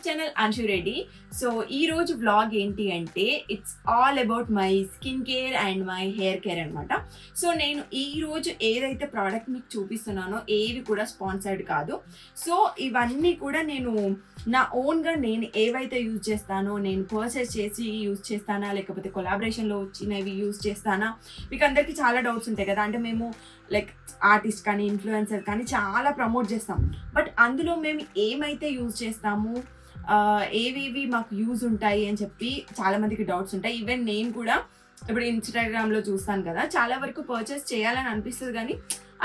Channel Anshu Reddy. So ఈ రోజు vlog ఏంటి అంటే it's all about my skin care and my hair care అనమాట. సో నేను ఈ రోజు ఏదైతే ప్రోడక్ట్ మీకు చూపిస్తున్నానో ఏవి కూడా స్పాన్సర్డ్ కాదు. సో ఇవన్నీ కూడా నేను నా ఓన్గా నేను ఏవైతే యూజ్ చేస్తానో, నేను పర్చేస్ చేసి యూజ్ చేస్తానా లేకపోతే కొలాబరేషన్లో వచ్చినవి యూజ్ చేస్తానా, మీకు అందరికీ చాలా డౌట్స్ ఉంటాయి కదా. అంటే మేము లైక్ ఆర్టిస్ట్ కానీ ఇన్ఫ్లుయెన్సర్ కానీ చాలా ప్రమోట్ చేస్తాం, బట్ అందులో మేము ఏమైతే యూజ్ చేస్తాము, ఏవేవి మాకు యూజ్ ఉంటాయి అని చెప్పి చాలామందికి డౌట్స్ ఉంటాయి. ఈవెన్ నేను కూడా ఇప్పుడు ఇన్స్టాగ్రామ్లో చూస్తాను కదా, చాలా వరకు పర్చేస్ చేయాలని అనిపిస్తుంది కానీ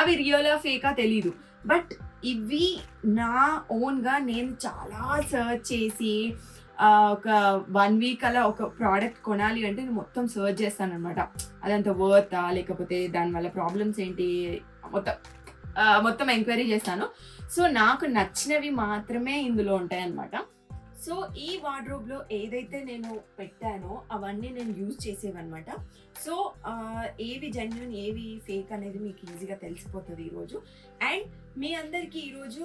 అవి రియలా ఫేకా తెలీదు. బట్ ఇవి నా ఓన్గా నేను చాలా సర్చ్ చేసి ఒక 1 వీక్ అలా ఒక ప్రోడక్ట్ కొనాలి అంటే నేను మొత్తం సర్చ్ చేస్తాను అనమాట. అదంతా వర్తా లేకపోతే దానివల్ల ప్రాబ్లమ్స్ ఏంటి మొత్తం ఎంక్వైరీ చేస్తాను. సో నాకు నచ్చినవి మాత్రమే ఇందులో ఉంటాయి అన్నమాట. సో ఈ వార్డ్రోబ్లో ఏదైతే నేను పెట్టానో అవన్నీ నేను యూజ్ చేసేవన్నమాట. సో ఏవి జెన్యూన్ ఏవి ఫేక్ అనేది మీకు ఈజీగా తెలిసిపోతుంది ఈరోజు. అండ్ మీ అందరికీ ఈరోజు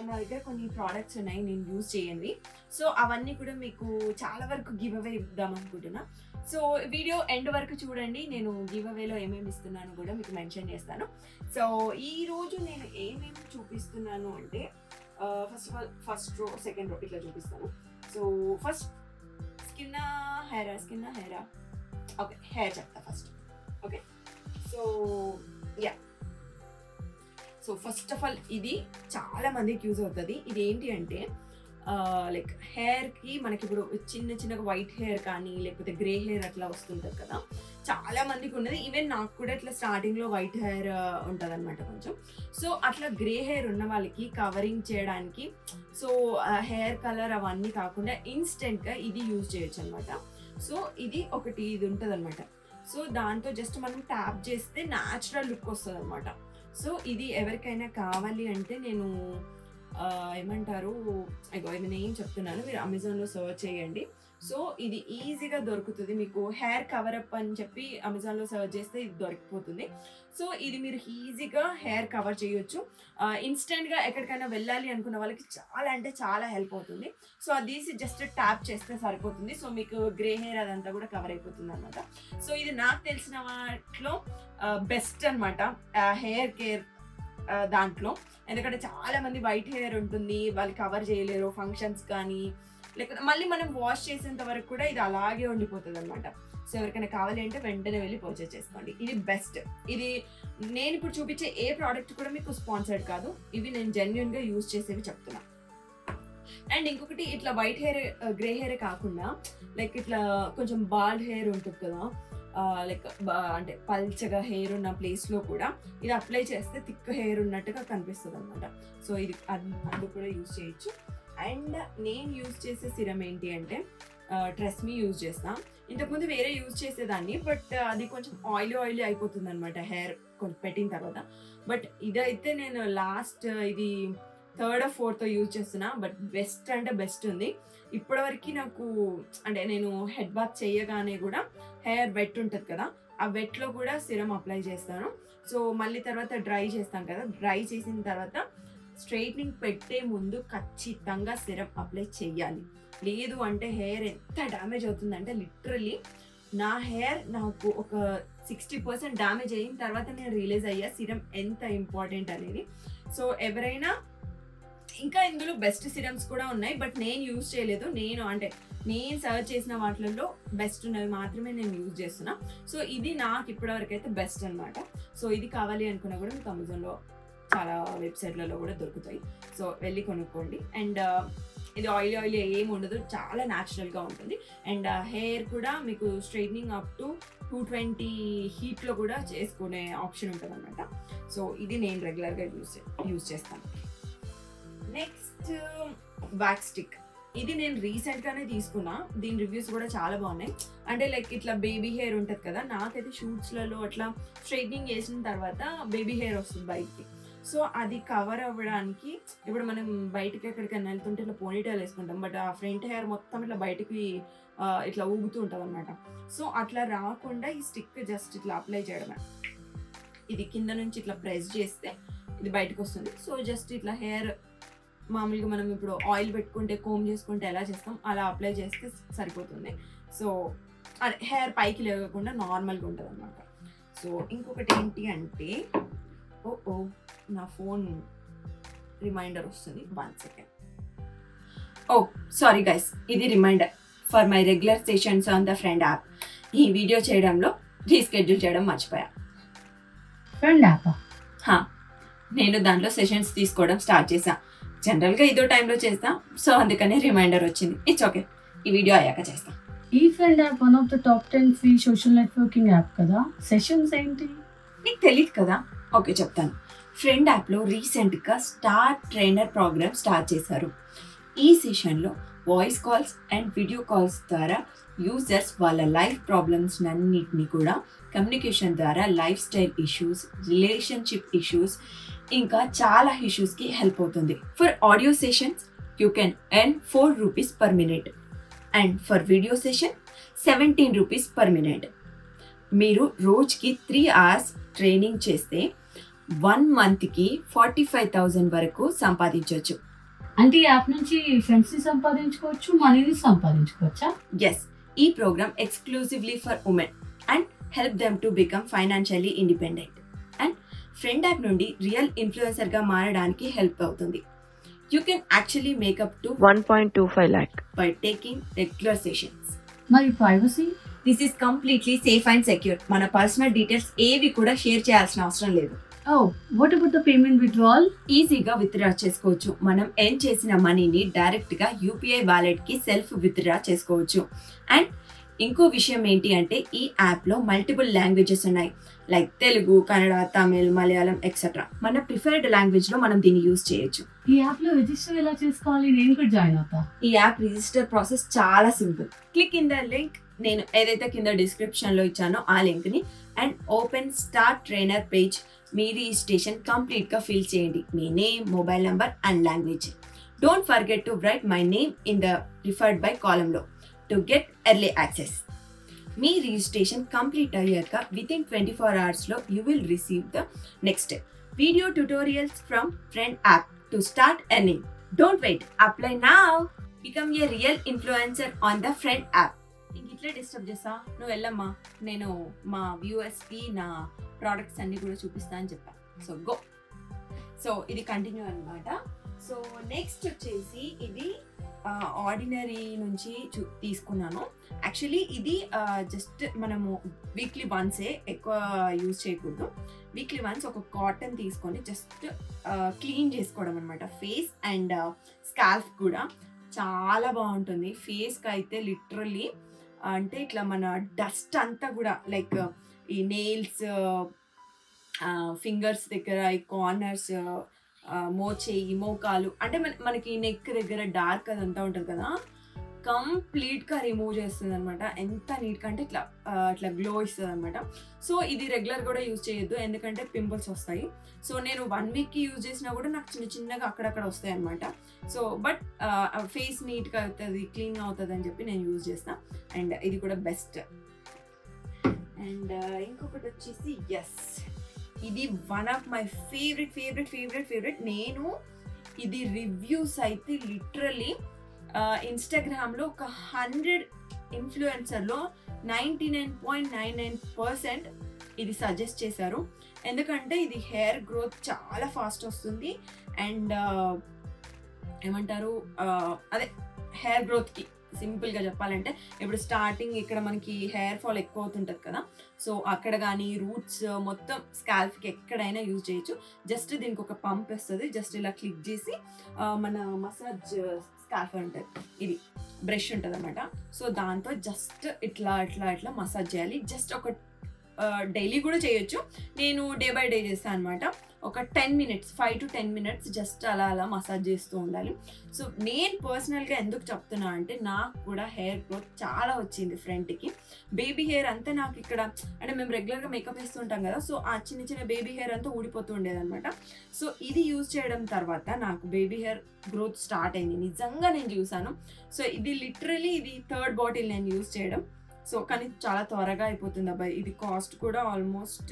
నా దగ్గర కొన్ని ప్రోడక్ట్స్ ఉన్నాయి నేను యూజ్ చేయండి. సో అవన్నీ కూడా మీకు చాలా వరకు గివ్ అవే ఇద్దాం అనుకుంటున్నా. సో వీడియో ఎండ్ వరకు చూడండి, నేను గివ్ అవేలో ఏమేమి ఇస్తున్నాను కూడా మీకు మెన్షన్ చేస్తాను. సో ఈరోజు నేను ఏమేమి చూపిస్తున్నాను అంటే first of all first row second row ఇట్లా చూపిస్తాను. సో ఫస్ట్ స్కిన్ హెయిరా ఓకే, హెయిర్ చెప్తా first. Okay, so yeah, so first of all ఇది చాలా మందికి యూజ్ అవుతుంది. ఇది ఏంటి అంటే లైక్ హెయిర్కి మనకి ఇప్పుడు చిన్నగా వైట్ హెయిర్ కానీ లేకపోతే గ్రే హెయిర్ అట్లా వస్తుంటుంది కదా, చాలా మందికి ఉన్నది. ఈవెన్ నాకు కూడా ఇట్లా స్టార్టింగ్లో వైట్ హెయిర్ ఉంటుంది అనమాట కొంచెం. సో అట్లా గ్రే హెయిర్ ఉన్న వాళ్ళకి కవరింగ్ చేయడానికి, సో హెయిర్ కలర్ అవన్నీ కాకుండా ఇన్స్టెంట్గా ఇది యూజ్ చేయొచ్చు అనమాట. సో ఇది ఉంటుంది అనమాట. సో దాంతో జస్ట్ మనం ట్యాప్ చేస్తే న్యాచురల్ లుక్ వస్తుంది అనమాట. సో ఇది ఎవరికైనా కావాలి అంటే నేను ఏమంటారు, నేను ఏం చెప్తున్నాను, మీరు అమెజాన్లో సర్చ్ చేయండి. సో ఇది ఈజీగా దొరుకుతుంది మీకు. హెయిర్ కవరప్ అని చెప్పి అమెజాన్లో సర్చ్ చేస్తే ఇది దొరికిపోతుంది. సో ఇది మీరు ఈజీగా హెయిర్ కవర్ చేయొచ్చు. ఇన్స్టెంట్గా ఎక్కడికైనా వెళ్ళాలి అనుకున్న వాళ్ళకి చాలా అంటే చాలా హెల్ప్ అవుతుంది. సో అది జస్ట్ ట్యాప్ చేస్తే సరిపోతుంది. సో మీకు గ్రే హెయిర్ అదంతా కూడా కవర్ అయిపోతుంది అనమాట. సో ఇది నాకు తెలిసిన వాటిలో బెస్ట్ అనమాట హెయిర్ కేర్ దాంట్లో. ఎందుకంటే చాలా మంది వైట్ హెయిర్ ఉంటుంది, వాళ్ళు కవర్ చేయలేరు ఫంక్షన్స్ కానీ, లేకపోతే మళ్ళీ మనం వాష్ చేసేంత వరకు కూడా ఇది అలాగే ఉండిపోతుంది అనమాట. సో ఎవరికైనా కావాలి అంటే వెంటనే వెళ్ళి పర్చేస్ చేసుకోండి. ఇది బెస్ట్. ఇది నేను ఇప్పుడు చూపించే ఏ ప్రోడక్ట్ కూడా మీకు స్పాన్సర్డ్ కాదు, ఇవి నేను జెన్యూన్గా యూజ్ చేసేవి చెప్తున్నా. అండ్ ఇంకొకటి, ఇట్లా వైట్ హెయిర్ గ్రే హెయిర్ కాకుండా లైక్ ఇట్లా కొంచెం బాల్డ్ హెయిర్ ఉంటుంది కదా, లైక్ అంటే పల్చగా హెయిర్ ఉన్న ప్లేస్లో కూడా ఇది అప్లై చేస్తే థిక్ హెయిర్ ఉన్నట్టుగా కనిపిస్తుంది అనమాట. సో ఇది అది కూడా యూజ్ చేయొచ్చు. అండ్ నేను యూజ్ చేసే సిరం ఏంటి అంటే ట్రెస్మీ యూజ్ చేస్తాను. ఇంతకుముందు వేరే యూజ్ చేసేదాన్ని, బట్ అది కొంచెం ఆయిలీ అయిపోతుంది అనమాట హెయిర్ కొంచెం పెట్టిన తర్వాత. బట్ ఇదైతే నేను లాస్ట్ ఇది 3rd or 4th యూజ్ చేస్తున్నా, బట్ బెస్ట్ అంటే బెస్ట్ ఉంది. ఇప్పటివరకు నాకు అంటే నేను హెడ్ బాత్ చేయగానే కూడా హెయిర్ వెట్ ఉంటుంది కదా, ఆ వెట్లో కూడా సిరం అప్లై చేస్తాను. సో మళ్ళీ తర్వాత డ్రై చేస్తాను కదా, డ్రై చేసిన తర్వాత స్ట్రైట్నింగ్ పెట్టే ముందు ఖచ్చితంగా సిరం అప్లై చేయాలి. లేదు అంటే హెయిర్ ఎంత డ్యామేజ్ అవుతుందంటే లిటరలీ నా హెయిర్ నాకు ఒక 60% డ్యామేజ్ అయిన తర్వాత నేను రియలైజ్ అయ్యా సిరం ఎంత ఇంపార్టెంట్ అనేది. సో ఎవరైనా ఇంకా ఇందులో బెస్ట్ సిరమ్స్ కూడా ఉన్నాయి, బట్ నేను యూజ్ చేయలేదు. నేను సర్చ్ చేసిన వాటిల్లో బెస్ట్ ఉన్నవి మాత్రమే నేను యూజ్ చేస్తున్నా. సో ఇది నాకు ఇప్పటివరకు అయితే బెస్ట్ అనమాట. సో ఇది కావాలి అనుకున్నా కూడా మీకు అమెజాన్లో చాలా వెబ్సైట్లలో కూడా దొరుకుతాయి. సో వెళ్ళి కొనుక్కోండి. అండ్ ఇది ఆయిలీ ఏమి ఉండదు, చాలా న్యాచురల్గా ఉంటుంది. అండ్ హెయిర్ కూడా మీకు స్ట్రైట్నింగ్ అప్ టు 220 హీట్లో కూడా చేసుకునే ఆప్షన్ ఉంటుంది అనమాట. సో ఇది నేను రెగ్యులర్గా యూజ్ చేస్తాను. Next wax stick. ఇది నేను రీసెంట్గానే తీసుకున్నా, దీని రివ్యూస్ కూడా చాలా బాగున్నాయి. అంటే లైక్ ఇట్లా బేబీ హెయిర్ ఉంటుంది కదా, నాకైతే షూట్స్లలో అట్లా స్ట్రైట్నింగ్ చేసిన తర్వాత బేబీ హెయిర్ వస్తుంది బయటికి. సో అది కవర్ అవ్వడానికి ఇప్పుడు మనం బయటకి ఎక్కడికైనా వెళ్తుంటే ఇట్లా పోనీటైల్ వేసుకుంటాం, బట్ ఆ ఫ్రంట్ హెయిర్ మొత్తం ఇట్లా బయటకి ఇట్లా ఊగుతూ ఉంటుంది అనమాట. సో అట్లా రాకుండా ఈ స్టిక్ జస్ట్ ఇట్లా అప్లై చేయడమే. ఇది కింద నుంచి ఇట్లా ప్రెస్ చేస్తే ఇది బయటకు వస్తుంది. సో జస్ట్ ఇట్లా హెయిర్ మామూలుగా మనం ఇప్పుడు ఆయిల్ పెట్టుకుంటే కోమ్ చేసుకుంటే ఎలా చేస్తాం అలా అప్లై చేస్తే సరిపోతుంది. సో అదే హెయిర్ పైకి లేకుండా నార్మల్గా ఉంటుంది అనమాట. సో ఇంకొకటి ఏంటి అంటే ఓ నా ఫోన్ రిమైండర్ వస్తుంది, 1 సెకండ్. సారీ గైస్, ఇది reminder for my regular sessions on the Friend app. ఈ వీడియో చేయడంలో రీస్కెడ్యూల్ చేయడం మర్చిపోయా. ఫ్రెండ్ యాప్ నేను దాంట్లో సెషన్స్ తీసుకోవడం స్టార్ట్ చేశా. జనరల్గా ఇదో టైంలో చేస్తా, సో అందుకనే రిమైండర్ వచ్చింది. ఇట్స్ ఓకే, ఈ వీడియో అయ్యాక చేస్తా. ఈ friend app one of the top 10 free social networking app కదా. సెషన్స్ ఏంటి నీకు తెలియదు కదా? ఓకే చెప్తాను. ఫ్రెండ్ యాప్లో రీసెంట్గా స్టార్ ట్రైనర్ ప్రోగ్రామ్ స్టార్ట్ చేశారు. ఈ సెషన్లో voice calls and video calls ద్వారా యూజర్స్ వాళ్ళ లైఫ్ ప్రాబ్లమ్స్ అన్నిటినీ కూడా కమ్యూనికేషన్ ద్వారా life style issues, relationship issues, ఇంకా చాలా ఇష్యూస్కి హెల్ప్ అవుతుంది. For audio sessions you can earn 4 rupees per minute and for video session 17 rupees per minute. మీరు రోజుకి 3 hours ట్రైనింగ్ చేస్తే 1 monthకి 45,000 వరకు సంపాదించవచ్చు. అంటే ఈ యాప్ నుంచి ఫ్రెండ్స్ని సంపాదించుకోవచ్చు, మనీని సంపాదించుకోవచ్చా? ఎస్, ఈ programme exclusively for women and help them to become financially independent. And friend app నుండి రియల్ ఇన్ఫ్లుయెన్సర్గా మారడానికి హెల్ప్ అవుతుంది. You can actually make up to 1.25 lakh by taking regular sessions. మరి privacy? This is completely safe and secure. మన personal details ఏవి కూడా share చేయాల్సిన అవసరం లేదు. What about the payment withdrawal? ఈజీగా విత్డ్రా చేసుకోవచ్చు. మనం ఎర్న్ చేసిన మనీని డైరెక్ట్గా యూపీఐ వాలెట్కి సెల్ఫ్ విత్డ్రా చేసుకోవచ్చు. అండ్ ఇంకో విషయం ఏంటి అంటే ఈ యాప్లో మల్టిపుల్ లాంగ్వేజెస్ ఉన్నాయి, లైక్ తెలుగు, కన్నడ, తమిళ్, మలయాళం ఎక్సెట్రా. మన ప్రిఫర్డ్ లాంగ్వేజ్లో మనం దీన్ని యూజ్ చేయొచ్చు. ఈ యాప్లో రిజిస్టర్ ఎలా చేసుకోవాలి? నేను కూడా జాయిన్ అవుతా. ఈ యాప్ రిజిస్టర్ ప్రాసెస్ చాలా simple. Click in the link, నేను ఏదైతే కింద డిస్క్రిప్షన్లో ఇచ్చానో ఆ లింక్ని, and open star trainer page. మీ రిజిస్ట్రేషన్ కంప్లీట్గా ఫిల్ చేయండి, మీ name, mobile number and language. Don't forget to write my name in the referred by కాలంలో టు గెట్ ఎర్లీ యాక్సెస్. మీ రిజిస్ట్రేషన్ కంప్లీట్ అయ్యాక within 24 hours you will receive the next video tutorials from friend app to start earning. Don't wait, apply now. Become a real influencer on the Friend app. ఇంక ఇట్లా disturb చేస్తా, నువ్వు వెళ్ళమ్మా, నేను మా వ్యూవర్స్కి నా ప్రోడక్ట్స్ అన్ని కూడా చూపిస్తా అని చెప్పాను. So go. సో ఇది కంటిన్యూ అనమాట. సో నెక్స్ట్ వచ్చేసి ఇది ఆర్డినరీ నుంచి తీసుకున్నాను. యాక్చువల్లీ ఇది జస్ట్ మనము వీక్లీ వన్సే, ఎక్కువ యూజ్ చేయకూడదు. వీక్లీ వన్స్ ఒక కాటన్ తీసుకొని జస్ట్ క్లీన్ చేసుకోవడం అనమాట. ఫేస్ అండ్ స్కాల్ఫ్ కూడా చాలా బాగుంటుంది. ఫేస్కి అయితే లిటరల్లీ అంటే ఇట్లా మన డస్ట్ అంతా కూడా లైక్ ఈ నెయిల్స్, ఫింగర్స్ దగ్గర, ఈ కార్నర్స్, మోచేయి, మోకాలు, అంటే మనకి నెక్ దగ్గర డార్క్ అదంతా ఉంటుంది కదా, కంప్లీట్గా రిమూవ్ చేస్తుంది అనమాట. ఎంత నీట్గా అంటే ఇట్లా గ్లో ఇస్తుంది అనమాట. సో ఇది రెగ్యులర్ కూడా యూజ్ చేయొద్దు, ఎందుకంటే పింపుల్స్ వస్తాయి. సో నేను 1 weekకి యూజ్ చేసినా కూడా నాకు చిన్నగా అక్కడక్కడ వస్తాయి అనమాట. సో బట్ ఫేస్ నీట్గా అవుతుంది, క్లీన్గా అవుతుంది అని చెప్పి నేను యూజ్ చేస్తాను. అండ్ ఇది కూడా బెస్ట్. అండ్ ఇంకొకటి వచ్చేసి ఇది వన్ ఆఫ్ మై ఫేవరెట్. నేను ఇది రివ్యూస్ అయితే లిటరల్లీ ఇన్స్టాగ్రామ్లో ఒక 100 ఇన్ఫ్లుయెన్సర్లో 99.99% ఇది సజెస్ట్ చేశారు. ఎందుకంటే ఇది హెయిర్ గ్రోత్ చాలా ఫాస్ట్ వస్తుంది. అండ్ ఏమంటారు, అదే హెయిర్ గ్రోత్కి సింపుల్గా చెప్పాలంటే ఇప్పుడు స్టార్టింగ్ ఇక్కడ మనకి హెయిర్ ఫాల్ ఎక్కువ అవుతుంటుంది కదా, సో అక్కడ కానీ రూట్స్ మొత్తం స్కాల్ఫ్కి ఎక్కడైనా యూజ్ చేయొచ్చు. జస్ట్ దీనికి ఒక పంప్ వస్తుంది, జస్ట్ ఇలా క్లిక్ చేసి మన మసాజ్ స్కాల్ఫ్ ఉంటుంది, ఇది బ్రష్ ఉంటుంది అనమాట. సో దాంతో జస్ట్ ఇట్లా మసాజ్ చేయాలి. జస్ట్ ఒక డైలీ కూడా చేయొచ్చు, నేను డే బై డే చేస్తాను అనమాట. ఒక 10 minutes, 5 to 10 minutes జస్ట్ అలా మసాజ్ చేస్తూ ఉండాలి. సో నేను పర్సనల్గా ఎందుకు చెప్తున్నా అంటే నాకు కూడా హెయిర్ గ్రోత్ చాలా వచ్చింది ఫ్రంట్కి. బేబీ హెయిర్ అంతా నాకు ఇక్కడ, అంటే మేము రెగ్యులర్గా మేకప్ వేస్తుంటాం కదా, సో ఆ చిన్న బేబీ హెయిర్ అంతా ఊడిపోతూ ఉండేది అనమాట. సో ఇది యూజ్ చేయడం తర్వాత నాకు బేబీ హెయిర్ గ్రోత్ స్టార్ట్ అయింది, నిజంగా నేను చూసాను. సో ఇది లిటరలీ ఇది 3rd బాటిల్ నేను యూజ్ చేయడం. సో కానీ చాలా త్వరగా అయిపోతుంది అబ్బాయి. ఇది కాస్ట్ కూడా ఆల్మోస్ట్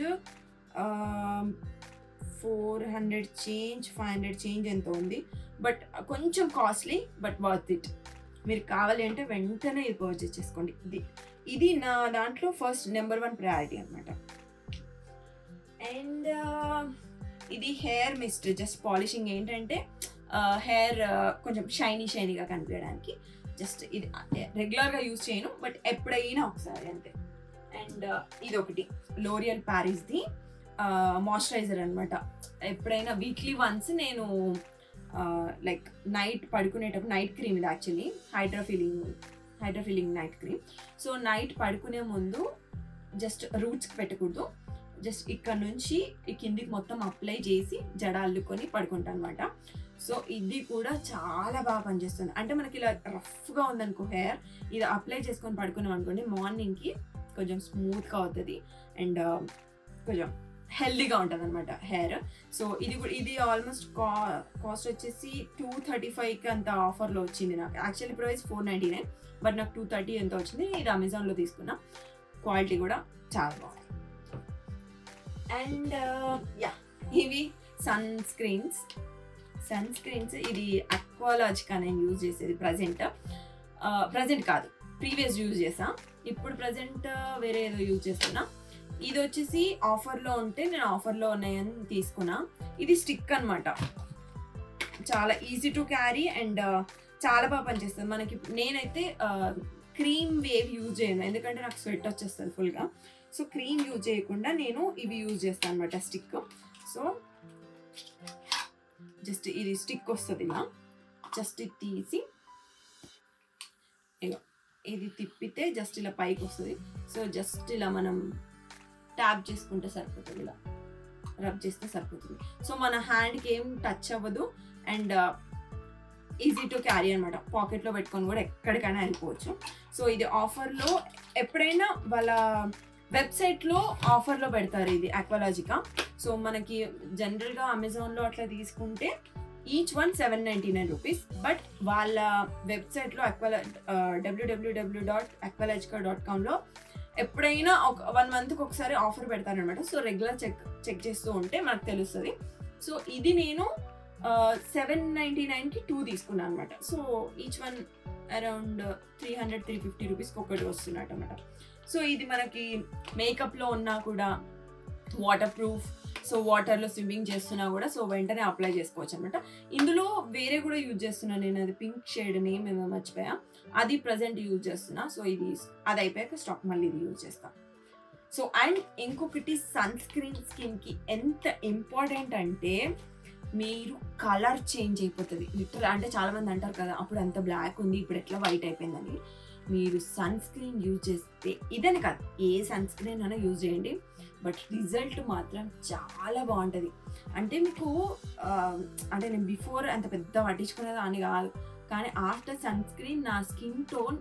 400 చేంజ్ 500 చేంజ్ ఎంత ఉంది, బట్ కొంచెం కాస్ట్లీ బట్ వర్త్ ఇట్. మీరు కావాలి అంటే వెంటనే ఇది పర్చేస్ చేసుకోండి. ఇది నా దాంట్లో ఫస్ట్ నెంబర్ 1 ప్రయారిటీ అనమాట. అండ్ ఇది హెయిర్ మిస్ట్, జస్ట్ పాలిషింగ్. ఏంటంటే హెయిర్ కొంచెం షైనీగా కనిపించడానికి. జస్ట్ ఇది రెగ్యులర్గా యూజ్ చేయను, బట్ ఎప్పుడైనా ఒకసారి అంతే. అండ్ ఇది ఒకటి లోరియల్ ప్యారిస్ది మాయిశ్చరైజర్ అనమాట. ఎప్పుడైనా వీక్లీ వన్స్ నేను లైక్ నైట్ పడుకునేటప్పుడు, నైట్ క్రీమ్ ఇది యాక్చువల్లీ హైడ్రోఫిలింగ్ నైట్ క్రీమ్. సో నైట్ పడుకునే ముందు జస్ట్ రూట్స్కి పెట్టకూడదు, జస్ట్ ఇక్కడ నుంచి ఈ కిందికి మొత్తం అప్లై చేసి జడ అల్లుకొని పడుకుంటాను అనమాట. సో ఇది కూడా చాలా బాగా పనిచేస్తుంది. అంటే మనకి ఇలా రఫ్గా ఉందనుకో హెయిర్, ఇది అప్లై చేసుకొని పడుకున్నాం అనుకోండి, మార్నింగ్కి కొంచెం స్మూత్గా అవుతుంది అండ్ కొంచెం హెల్దీగా ఉంటుంది అనమాట హెయిర్. సో ఇది ఆల్మోస్ట్ కాస్ట్ వచ్చేసి 235కి అంత ఆఫర్లో వచ్చింది నాకు. యాక్చువల్లీ ప్రైస్ 499, బట్ నాకు 230 ఎంత వచ్చింది. ఇది అమెజాన్లో తీసుకున్నా. క్వాలిటీ కూడా చాలా బాగుంది. అండ్ ఇవి సన్ స్క్రీన్స్. ఇది అక్వాలాజికా నేను యూజ్ చేసేది ప్రజెంట్ కాదు, ప్రీవియస్ యూజ్ చేసా. ఇప్పుడు ప్రజెంట్ వేరే ఏదో యూజ్ చేస్తున్నా. ఇది వచ్చేసి ఆఫర్లో ఉంటే నేను ఆఫర్లో ఉన్నాయని తీసుకున్నా. ఇది స్టిక్ అనమాట, చాలా ఈజీ టు క్యారీ అండ్ చాలా బాగా పనిచేస్తుంది మనకి. నేనైతే క్రీమ్ వేవ్ యూజ్ చేయను, ఎందుకంటే నాకు స్వెట్ వచ్చేస్తుంది ఫుల్గా. సో క్రీమ్ యూజ్ చేయకుండా నేను ఇవి యూజ్ చేస్తాను అనమాట, స్టిక్. సో జస్ట్ ఇది స్టిక్ వస్తుంది ఇలా, జస్ట్ ఇది తీసి ఇది తిప్పితే జస్ట్ ఇలా పైకి వస్తుంది. సో జస్ట్ ఇలా మనం ట్యాప్ చేసుకుంటే సరిపోతుంది, ఇలా రబ్ చేస్తే సరిపోతుంది. సో మన హ్యాండ్కి ఏం టచ్ అవ్వదు అండ్ ఈజీ టు క్యారీ అనమాట. పాకెట్లో పెట్టుకొని కూడా ఎక్కడికైనా వెళ్ళిపోవచ్చు. సో ఇది ఆఫర్లో, ఎప్పుడైనా వాళ్ళ వెబ్సైట్లో ఆఫర్లో పెడతారు ఇది అక్వాలాజికా. సో మనకి జనరల్గా అమెజాన్లో అట్లా తీసుకుంటే ఈచ్ వన్ 799 రూపీస్. బట్ వాళ్ళ వెబ్సైట్లో www.aqualogica.comలో ఎప్పుడైనా ఒక 1 మంత్కి ఒకసారి ఆఫర్ పెడతారనమాట. సో రెగ్యులర్ చెక్ చేస్తూ ఉంటే మనకు తెలుస్తుంది. సో ఇది నేను 799కి 2 తీసుకున్నాను అనమాట. సో ఈచ్ వన్ అరౌండ్ 300-350 రూపీస్కి ఒకటి వస్తున్నట్టు అనమాట. సో ఇది మనకి మేకప్లో ఉన్నా కూడా వాటర్ ప్రూఫ్. సో వాటర్లో స్విమ్మింగ్ చేస్తున్నా కూడా సో వెంటనే అప్లై చేసుకోవచ్చు అనమాట. ఇందులో వేరే కూడా యూజ్ చేస్తున్నాను నేను, అది పింక్ షేడ్ నేమ్ ఏమో మర్చిపోయా, అది ప్రజెంట్ యూజ్ చేస్తున్నా. సో అది అయిపోయాక స్టాక్ మళ్ళీ ఇది యూజ్ చేస్తాను. సో అండ్ ఇంకొకటి సన్ స్క్రీన్ స్కిన్కి ఎంత ఇంపార్టెంట్ అంటే, మీరు కలర్ చేంజ్ అయిపోతుంది లిటరల్. అంటే చాలామంది అంటారు కదా, అప్పుడు అంత బ్లాక్ ఉంది ఇప్పుడు ఎట్లా వైట్ అయిపోయిందని. మీరు సన్ స్క్రీన్ యూజ్ చేస్తే, ఇదని కాదు ఏ సన్ స్క్రీన్ అయినా యూజ్ చేయండి, బట్ రిజల్ట్ మాత్రం చాలా బాగుంటుంది. అంటే మీకు అంటే నేను బిఫోర్ అంత పెద్ద పట్టించుకునేది అని కాదు, కానీ ఆఫ్టర్ సన్ స్క్రీన్ నా skin tone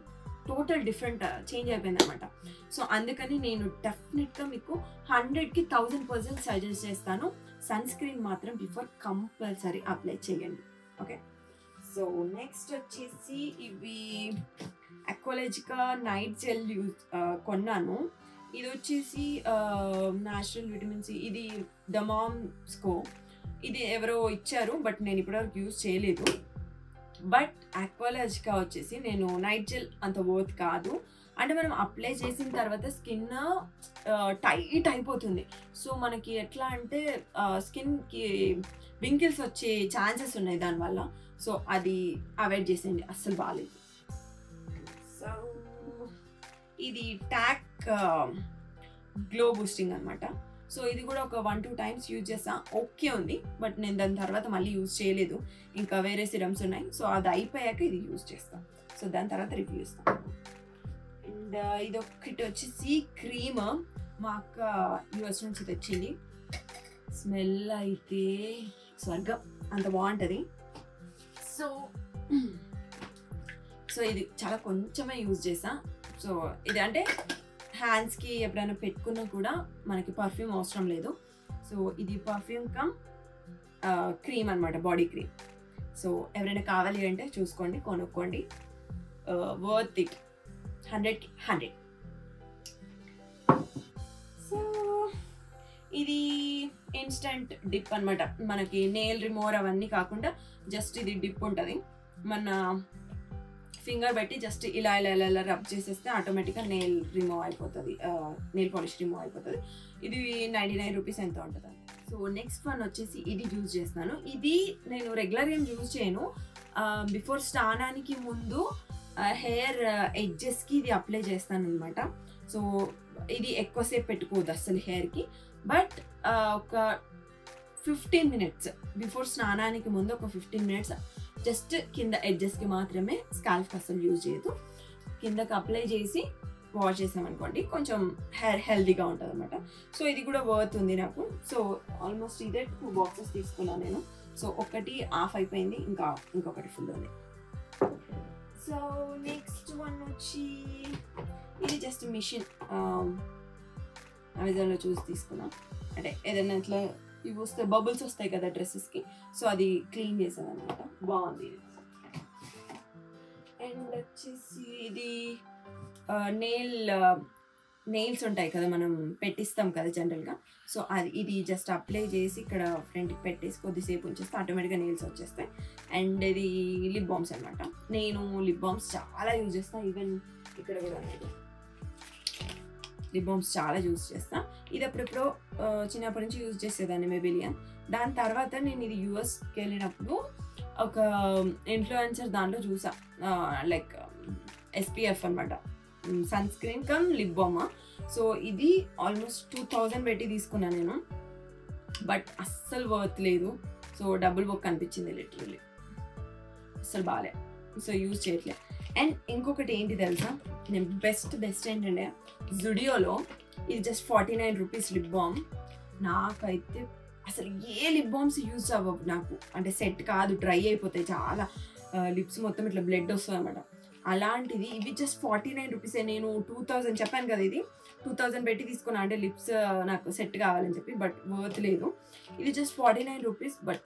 total different change అయిపోయింది అనమాట. సో అందుకని నేను డెఫినెట్గా మీకు 100కి 1000% సజెస్ట్ చేస్తాను, సన్ స్క్రీన్ మాత్రం బిఫోర్ కంపల్సరీ అప్లై చేయండి. ఓకే, సో నెక్స్ట్ వచ్చేసి ఇవి అక్వాలాజికా నైట్ జెల్ కొన్నాను. ఇది వచ్చేసి న్యాచురల్ విటమిన్ సి. ఇది ద మామ్స్కో, ఇది ఎవరో ఇచ్చారు బట్ నేను ఇప్పటివరకు యూజ్ చేయలేదు. బట్ అక్వాలాజికా వచ్చేసి నేను నైట్ జెల్ అంత వర్త్ కాదు. అంటే మనం అప్లై చేసిన తర్వాత స్కిన్ టైట్ అయిపోతుంది. సో మనకి ఎట్లా అంటే స్కిన్కి వింకిల్స్ వచ్చే ఛాన్సెస్ ఉన్నాయి దానివల్ల. సో అది అవాయిడ్ చేసేయండి, అస్సలు బాగాలేదు. సో ఇది టాక్ గ్లో బూస్టింగ్ అనమాట. సో ఇది కూడా ఒక 1-2 టైమ్స్ యూజ్ చేసా, ఓకే ఉంది. బట్ నేను దాని తర్వాత మళ్ళీ యూజ్ చేయలేదు, ఇంకా వేరే సిరమ్స్ ఉన్నాయి. సో అది అయిపోయాక ఇది యూజ్ చేస్తాను. సో దాని తర్వాత రివ్యూ ఇస్తాను. అండ్ ఇది ఒకటి వచ్చేసి క్రీమ్, మా అక్క యూఎస్ నుంచి తెచ్చింది. స్మెల్ అయితే స్వర్గం, అంత బాగుంటుంది. సో ఇది చాలా కొంచెమే యూజ్ చేసా. సో ఇది అంటే హ్యాండ్స్కి ఎప్పుడైనా పెట్టుకున్నా కూడా మనకి పర్ఫ్యూమ్ అవసరం లేదు. సో ఇది పర్ఫ్యూమ్ కమ్ క్రీమ్ అనమాట, బాడీ క్రీమ్. సో ఎవరైనా కావాలి అంటే చూసుకోండి, కొనుక్కోండి, వర్త్ ఇట్, 100కి 100. సో ఇది ఇన్స్టంట్ డిప్ అనమాట. మనకి నెయిల్ రిమూవర్ అవన్నీ కాకుండా జస్ట్ ఇది డిప్ ఉంటుంది. మన ఫింగర్ పెట్టి జస్ట్ ఇలా ఇలా ఇలా ఇలా రబ్ చేసేస్తే ఆటోమేటిక్గా నెయిల్ రిమూవ్ అయిపోతుంది, నెయిల్ పాలిష్ రిమూవ్ అయిపోతుంది. ఇది 99 రూపీస్ ఎంత ఉంటుంది. సో నెక్స్ట్ వన్ వచ్చేసి ఇది యూజ్ చేస్తున్నాను. ఇది నేను రెగ్యులర్గా ఏం యూజ్ చేయను. బిఫోర్ స్నానానికి ముందు హెయిర్ ఎడ్జెస్కి ఇది అప్లై చేస్తాను అనమాట. సో ఇది ఎక్కువసేపు పెట్టుకోవద్దు అసలు హెయిర్కి. బట్ ఒక 15 మినిట్స్ బిఫోర్ స్నానానికి ముందు ఒక 15 మినిట్స్ జస్ట్ కింద ఎడ్జెస్కి మాత్రమే, స్కాల్ఫ్కి అసలు యూజ్ చేయదు. కిందకి అప్లై చేసి వాష్ చేసామనుకోండి కొంచెం హెయిర్ హెల్దీగా ఉంటుంది అనమాట. సో ఇది కూడా వర్త్ ఉంది నాకు. సో ఆల్మోస్ట్ ఇదే 2 బాక్సెస్ తీసుకున్నాను నేను. సో ఒకటి ఆఫ్ అయిపోయింది, ఇంకొకటి ఫుల్ ఉంది. సో నెక్స్ట్ వన్ వచ్చి ఇది జస్ట్ మిషన్ అమెజాన్లో చూసి తీసుకున్నాం. అంటే ఏదైనా ఇట్లా ఇవి వస్తే బబుల్స్ వస్తాయి కదా డ్రెస్సెస్కి, సో అది క్లీన్ చేసాను అనమాట. బాగుంది. అండ్ వచ్చేసి ఇది నెయిల్స్ ఉంటాయి కదా, మనం పెట్టిస్తాం కదా జనరల్గా. సో ఇది జస్ట్ అప్లై చేసి ఇక్కడ ఫ్రంట్కి పెట్టేసి కొద్దిసేపు ఉంచేస్తే ఆటోమేటిక్గా నెయిల్స్ వచ్చేస్తాయి. అండ్ ఇది లిప్ బామ్స్ అనమాట. నేను లిప్ బామ్స్ చాలా యూజ్ చేస్తాను. ఈవెన్ ఇక్కడ కూడా లిప్ బామ్స్ చాలా యూజ్ చేస్తాను. ఇది అప్పుడెప్పుడో చిన్నప్పటి నుంచి యూజ్ చేసేదాన్ని, మెబిలియన్. దాని తర్వాత నేను ఇది యూఎస్కి వెళ్ళినప్పుడు ఒక ఇన్ఫ్లుయెన్సర్ దాంట్లో చూసా, లైక్ SPF అనమాట, sunscreen cum lip balm. So ఇది ఆల్మోస్ట్ 2000 పెట్టి తీసుకున్నాను నేను. బట్ అస్సలు వర్త్ లేదు. సో డబుల్ బొక్క అనిపించింది లిటరల్లీ, అస్సలు బాగాలే. సో యూజ్ చేయట్లే. అండ్ ఇంకొకటి ఏంటి తెలుసా, నేను బెస్ట్ ఏంటంటే జుడియోలో ఇది జస్ట్ 49 రూపీస్ లిప్ బామ్. నాకైతే అసలు ఏ లిప్ బామ్స్ యూజ్ అవ్వవు నాకు, అంటే సెట్ కాదు, డ్రై అయిపోతాయి చాలా, లిప్స్ మొత్తం ఇట్లా బ్లడ్ వస్తుంది అనమాట. అలాంటిది ఇవి జస్ట్ 49 రూపీసే. నేను 2000 చెప్పాను కదా, ఇది 2000 పెట్టి తీసుకున్నా, అంటే లిప్స్ నాకు సెట్ కావాలని చెప్పి. బట్ వర్త్ లేదు. ఇది just 49 rupees, but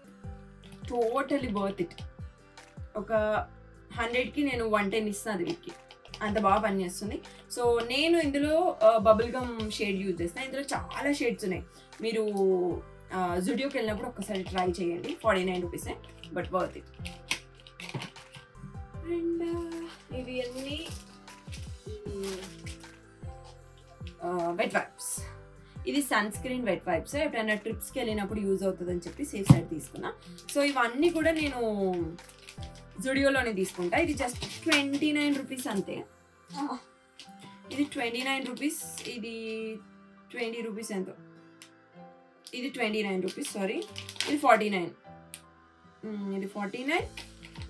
totally worth it. ఒక 100కి నేను 110 ఇస్తాను వీటికి, అంత బాగా పనిచేస్తుంది. సో నేను ఇందులో బబుల్ గమ్ షేడ్ యూజ్ చేస్తాను. ఇందులో చాలా షేడ్స్ ఉన్నాయి. మీరు జుడియోకి వెళ్ళినప్పుడు ఒక్కసారి ట్రై చేయండి. 49 రూపీసే, బట్ వర్త్ ఇట్. అండ్ ఇవి అన్నీ వెట్ వైప్స్. ఇది సన్ స్క్రీన్ వెట్ వైప్స్. ఎప్పుడైనా ట్రిప్స్కి వెళ్ళినప్పుడు యూజ్ అవుతుందని చెప్పి సేఫ్ సైడ్ తీసుకున్నా. సో ఇవన్నీ కూడా నేను జుడియోలోనే తీసుకుంటా. ఇది జస్ట్ 29 రూపీస్ అంతే. ఇది 29 రూపీస్, ఇది 20 రూపీస్ ఎంతో. ఇది 29 రూపీస్, సారీ, ఇది 49, ఇది 49,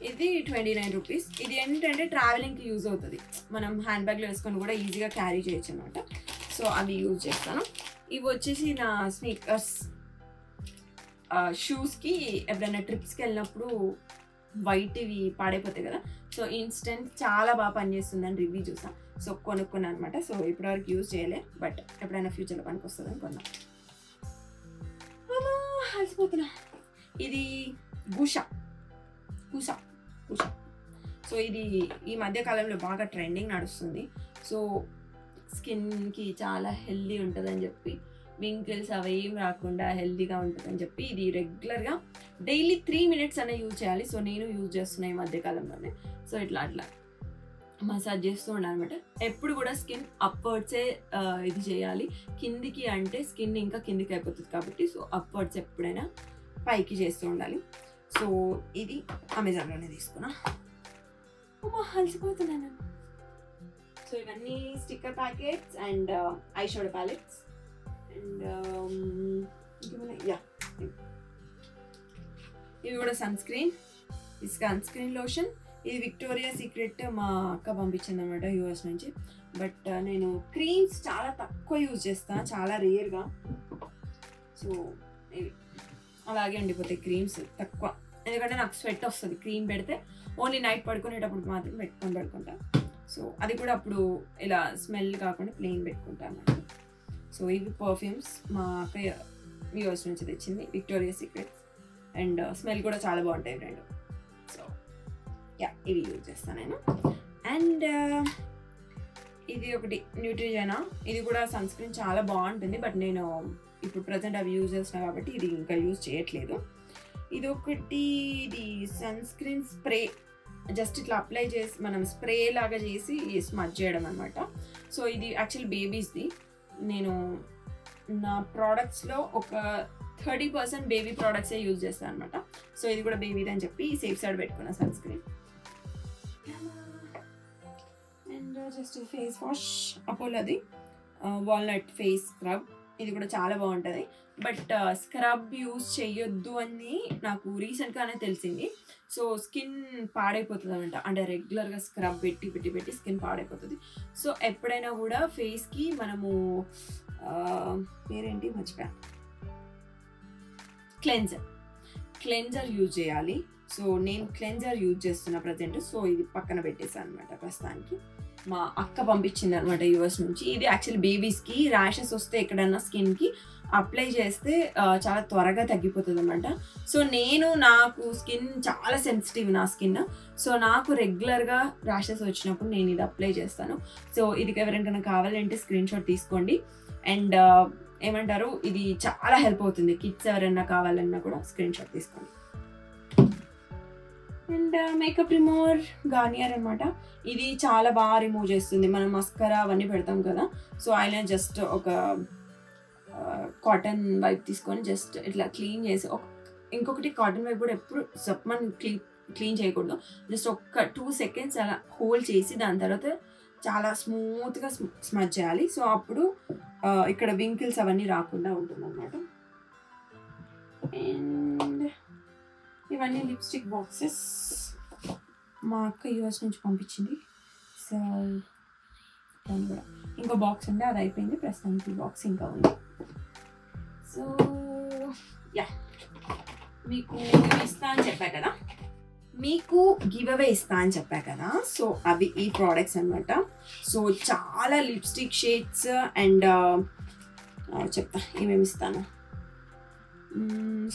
ఇది 29 రూపీస్. ఇది ఏంటంటే ట్రావెలింగ్కి యూజ్ అవుతుంది, మనం హ్యాండ్ బ్యాగ్లో వేసుకొని కూడా ఈజీగా క్యారీ చేయొచ్చు అనమాట. సో అవి యూజ్ చేస్తాను. ఇవి వచ్చేసి నా స్నీకర్స్, షూస్కి ఎప్పుడైనా ట్రిప్స్కి వెళ్ళినప్పుడు వైట్ ఇవి పాడైపోతాయి కదా, సో ఇన్స్టెంట్ చాలా బాగా పనిచేస్తుందని రివ్యూ చూసాను. సో కొనుక్కున్నాను అనమాట. సో ఇప్పటివరకు యూజ్ చేయలే, బట్ ఎప్పుడైనా ఫ్యూచర్లో పనికి వస్తుందని కొన్నా. అలసిపోతున్నా. ఇది గుషా. సో ఇది ఈ మధ్య కాలంలో బాగా ట్రెండింగ్ నడుస్తుంది. సో స్కిన్కి చాలా హెల్దీ ఉంటుందని చెప్పి, వింకిల్స్ అవి ఏం రాకుండా హెల్దీగా ఉంటుందని చెప్పి ఇది రెగ్యులర్గా డైలీ 3 మినిట్స్ అనే యూజ్ చేయాలి. సో నేను యూజ్ చేస్తున్నాను ఈ మధ్యకాలంలోనే. సో ఇట్లా మసాజ్ చేస్తూ ఉండాలన్నమాట. ఎప్పుడు కూడా స్కిన్ అప్వర్డ్సే ఇది చేయాలి. కిందికి అంటే స్కిన్ ఇంకా కిందికి అయిపోతుంది కాబట్టి, సో అప్వర్డ్స్ ఎప్పుడైనా పైకి చేస్తూ ఉండాలి. సో ఇది అమెజాన్లోనే తీసుకున్నా. అలసిపోతున్నాను. సో ఇవన్నీ sticker packets and eye shadow palettes and ఇవి కూడా సన్ స్క్రీన్. ఇది సన్ స్క్రీన్ లోషన్. ఇది విక్టోరియా సీక్రెట్ మా అక్క పంపించింది అనమాట యూఎస్ నుంచి. బట్ నేను క్రీమ్స్ చాలా తక్కువ యూజ్ చేస్తాను, చాలా రేర్గా. సో ఇవి అలాగే ఉండిపోతాయి క్రీమ్స్ తక్కువ, ఎందుకంటే నాకు స్వెట్ వస్తుంది క్రీమ్ పెడితే. ఓన్లీ నైట్ పడుకునేటప్పుడు మాత్రం పడుకుంటా. సో అది కూడా అప్పుడు ఇలా స్మెల్ కాకుండా ప్లెయిన్ పెట్టుకుంటాను అన్నమాట. సో ఇవి పర్ఫ్యూమ్స్ మా అక్క యూఎస్ నుంచి తెచ్చింది, విక్టోరియా సీక్రెట్స్. అండ్ స్మెల్ కూడా చాలా బాగుంటాయి రెండు. సో ఇవి యూజ్ చేస్తాను నేను. అండ్ ఇది ఒకటి న్యూట్రిజనా, ఇది కూడా సన్ స్క్రీన్ చాలా బాగుంటుంది. బట్ నేను ఇప్పుడు ప్రజెంట్ అవి యూజ్ చేస్తున్నా కాబట్టి ఇది ఇంకా యూజ్ చేయట్లేదు. ఇది ఒకటి, ఇది సన్ స్క్రీన్ స్ప్రే, జస్ట్ ఇట్లా అప్లై చేసి మనం స్ప్రే లాగా చేసి స్మజ్ చేయడం అనమాట. సో ఇది యాక్చువల్ బేబీస్ది. నేను నా ప్రోడక్ట్స్లో ఒక 30% బేబీ ప్రోడక్ట్సే యూజ్ చేస్తాను అనమాట. సో ఇది కూడా బేబీది అని చెప్పి సేఫ్ సైడ్ పెట్టుకున్నా sunscreen. And just face wash, అపోలోది వాల్నట్ ఫేస్ స్క్రబ్. ఇది కూడా చాలా బాగుంటుంది. బట్ స్క్రబ్ యూజ్ చేయొద్దు అని నాకు రీసెంట్గానే తెలిసింది. సో స్కిన్ పాడైపోతుంది అనమాట. అంటే రెగ్యులర్గా స్క్రబ్ పెట్టి స్కిన్ పాడైపోతుంది. సో ఎప్పుడైనా కూడా ఫేస్కి మనము పేరేంటి మర్చిపోయా, క్లెన్జర్ యూజ్ చేయాలి. సో నేను క్లెన్జర్ యూజ్ చేస్తున్నా ప్రజెంట్. సో ఇది పక్కన పెట్టేసాను అనమాట ప్రస్తుతానికి. మా అక్క పంపించింది అనమాట యూఎస్ నుంచి. ఇది యాక్చువల్లీ బేబీస్కి ర్యాషెస్ వస్తే ఎక్కడన్నా స్కిన్కి అప్లై చేస్తే చాలా త్వరగా తగ్గిపోతుంది అనమాట. సో నాకు స్కిన్ చాలా సెన్సిటివ్ నా స్కిన్. సో నాకు రెగ్యులర్గా ర్యాషెస్ వచ్చినప్పుడు నేను ఇది అప్లై చేస్తాను. సో ఇది ఎవరికైనా కావాలంటే స్క్రీన్ షాట్ తీసుకోండి. అండ్ ఏమంటారు, ఇది చాలా హెల్ప్ అవుతుంది. కిడ్స్ ఎవరైనా కావాలన్నా కూడా స్క్రీన్ షాట్ తీసుకోండి. అండ్ మేకప్ రిమూవర్ గార్నియర్ అనమాట. ఇది చాలా బాగా రిమూవ్ చేస్తుంది. మనం మస్కరా అవన్నీ పెడతాం కదా. సో ఆయన జస్ట్ ఒక కాటన్ వైప్ తీసుకొని జస్ట్ ఇట్లా క్లీన్ చేసి, ఇంకొకటి కాటన్ వైప్ కూడా ఎప్పుడు మనం క్లీన్ చేయకూడదు. జస్ట్ ఒక 2 seconds అలా హోల్డ్ చేసి దాని తర్వాత చాలా స్మూత్గా స్మజ్ చేయాలి. సో అప్పుడు ఇక్కడ వింకిల్స్ అవన్నీ రాకుండా ఉంటుంది అన్నమాట. అండ్ ఇవన్నీ లిప్స్టిక్ బాక్సెస్ మా అక్క యూఎస్ నుంచి పంపించింది. సో దాని కూడా ఇంకో బాక్స్ ఉండే, అది అయిపోయింది. ప్రస్తుతానికి బాక్స్ ఇంకా ఉంది. సో యా, మీకు ఇస్తా అని చెప్పా కదా, మీకు గివ్ అవే ఇస్తా అని చెప్పా కదా. సో అవి ఈ ప్రోడక్ట్స్ అనమాట. సో చాలా లిప్స్టిక్ షేడ్స్ అండ్ చెప్తా ఏమేమి ఇస్తాను.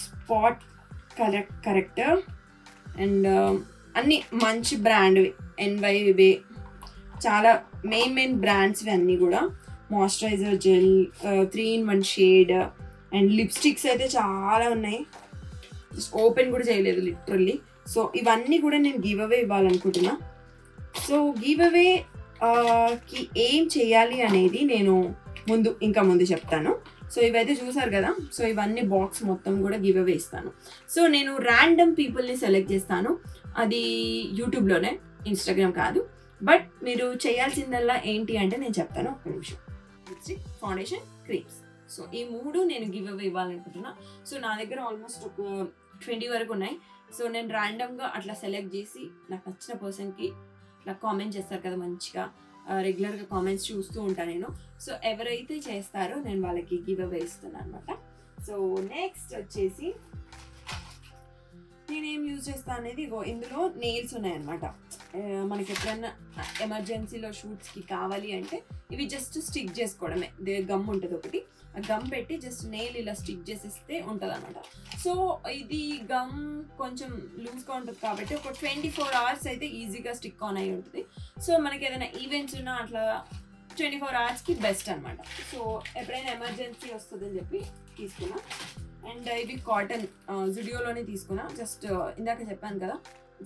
స్పాట్ కరెక్టర్ అండ్ అన్నీ మంచి బ్రాండ్వి, ఎన్వైవే, చాలా మెయిన్ బ్రాండ్స్వి అన్నీ కూడా. Moisturiser gel, 3-in-1 shade and lipsticks అయితే చాలా ఉన్నాయి. జస్ట్ ఓపెన్ కూడా చేయలేదు లిటరల్లీ. సో ఇవన్నీ కూడా నేను గివ్ అవే ఇవ్వాలనుకుంటున్నా. సో గివ్ అవేకి ఏం చేయాలి అనేది నేను ముందు చెప్తాను. సో ఇవైతే చూసారు కదా. సో ఇవన్నీ బాక్స్ మొత్తం కూడా గివ్ అవే ఇస్తాను. సో నేను ర్యాండమ్ పీపుల్ని సెలెక్ట్ చేస్తాను. అది యూట్యూబ్లోనే, ఇన్స్టాగ్రామ్ కాదు. బట్ మీరు చేయాల్సిందల్లా ఏంటి అంటే నేను చెప్తాను, ఒక్క నిమిషం. Lipstick, foundation, creams. సో ఈ 3 నేను గివ్ అవే ఇవ్వాలనుకుంటున్నా. సో నా దగ్గర ఆల్మోస్ట్ ఒక 20 వరకు ఉన్నాయి. సో నేను ర్యాండమ్గా అట్లా సెలెక్ట్ చేసి నాకు నచ్చిన పర్సన్కి నాకు కామెంట్ చేస్తారు కదా, మంచిగా రెగ్యులర్గా కామెంట్స్ చూస్తూ ఉంటాను నేను. సో ఎవరైతే చేస్తారో నేను వాళ్ళకి గివ్ అవే ఇస్తున్నాను అనమాట. సో నెక్స్ట్ వచ్చేసి నేనేం యూజ్ చేస్తాను అనేది, ఇందులో నెయిల్స్ ఉన్నాయన్నమాట. మనకి ఎప్పుడైనా ఎమర్జెన్సీలో షూట్స్కి కావాలి అంటే ఇవి జస్ట్ స్టిక్ చేసుకోవడమే. గమ్ ఉంటుంది ఒకటి, ఆ గమ్ పెట్టి జస్ట్ నెయిల్ ఇలా స్టిక్ చేసేస్తే ఉంటుంది అనమాట. సో ఇది గమ్ కొంచెం లూజ్గా ఉంటుంది కాబట్టి ఒక 24 hours అయితే ఈజీగా స్టిక్ ఆన్ అయి ఉంటుంది. సో మనకి ఏదైనా ఈవెంట్స్ ఉన్నా అట్లా 24 hours బెస్ట్ అనమాట. సో ఎప్పుడైనా ఎమర్జెన్సీ వస్తుందని చెప్పి తీసుకున్నా. అండ్ ఇవి కాటన్, జుడియోలోనే తీసుకున్నా. జస్ట్ ఇందాక చెప్పాను కదా,